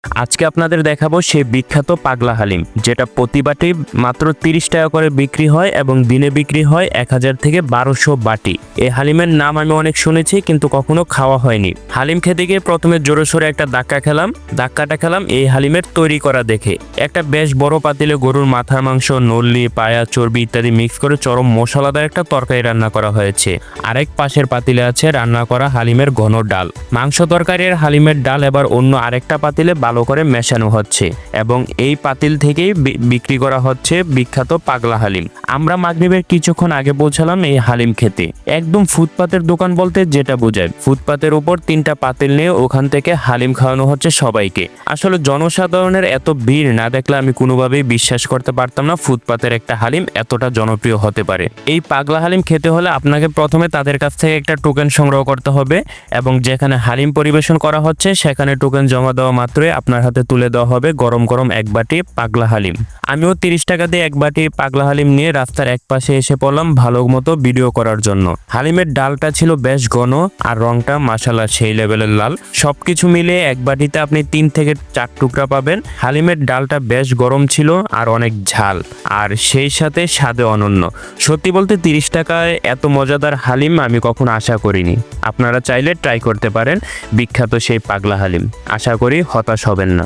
আজকে আপনাদের দেখাবো সেই বিখ্যাত পাগলা হালিম, যেটা প্রতি বাটি মাত্র 30 টাকা করে বিক্রি হয় এবং দিনে বিক্রি হয় 1000 থেকে 1200 বাটি। এই হালিমের নাম আমি অনেক শুনেছি কিন্তু কখনো খাওয়া হয়নি। হালিম খেতে গিয়ে প্রথমে জোরে সোরে একটা ধাক্কাটা খেলাম এই হালিমের তৈরি করা দেখে। একটা বেশ বড় পাতিলে গরুর মাথার মাংস, নল্লি, পায়া, চর্বি ইত্যাদি মিক্স করে চরম মশলাদার একটা তরকারি রান্না করা হয়েছে। আরেক পাশের পাতিলে আছে রান্না করা হালিমের ঘন ডাল। মাংস তরকারির হালিমের ডাল এবার অন্য আরেকটা পাতিলে ভালো করে মেশানো হচ্ছে এবং এই পাতিল থেকেই বিক্রি করা হচ্ছে বিখ্যাত পাগলা হালিম। আমরা মাগরিবের কিছুক্ষণ আগে পৌঁছালাম এই হালিম খেতে। একদম ফুটপাতের দোকান বলতে যেটা বোঝায়, ফুটপাতের উপর 3টা পাতিল নিয়ে ওখান থেকে হালিম খাওয়ানো হচ্ছে সবাইকে। আসলে জনসাধারণের এত ভিড় না দেখলে আমি কোনোভাবেই বিশ্বাস করতে পারতাম না ফুটপাতের একটা হালিম এতটা জনপ্রিয় হতে পারে। এই পাগলা হালিম খেতে হলে আপনাকে প্রথমে তাদের কাছ থেকে একটা টোকেন সংগ্রহ করতে হবে এবং যেখানে হালিম পরিবেশন করা হচ্ছে সেখানে টোকেন জমা দেওয়া মাত্রই আপনার হাতে তুলে দেওয়া হবে গরম গরম এক বাটি পাগলা হালিম। আমিও 30 টাকা দিয়ে এক বাটি পাগলা হালিম নিয়ে রাস্তার এক পাশে এসে পড়লাম ভালো মতো ভিডিও করার জন্য। হালিমের ডালটা ছিল বেশ ঘন আর রংটা মাশাআল্লাহ সেই লেভেলের লাল। সবকিছু মিলে এক বাটিতে আপনি 3 থেকে 4 টুকরা পাবেন। হালিমের ডালটা বেশ গরম ছিল আর অনেক ঝাল, আর সেই সাথে স্বাদে অনন্য। সত্যি বলতে 30 টাকায় এত মজাদার হালিম আমি কখনো আশা করিনি। আপনারা চাইলে ট্রাই করতে পারেন বিখ্যাত সেই পাগলা হালিম। আশা করি হতাশ হবেন না।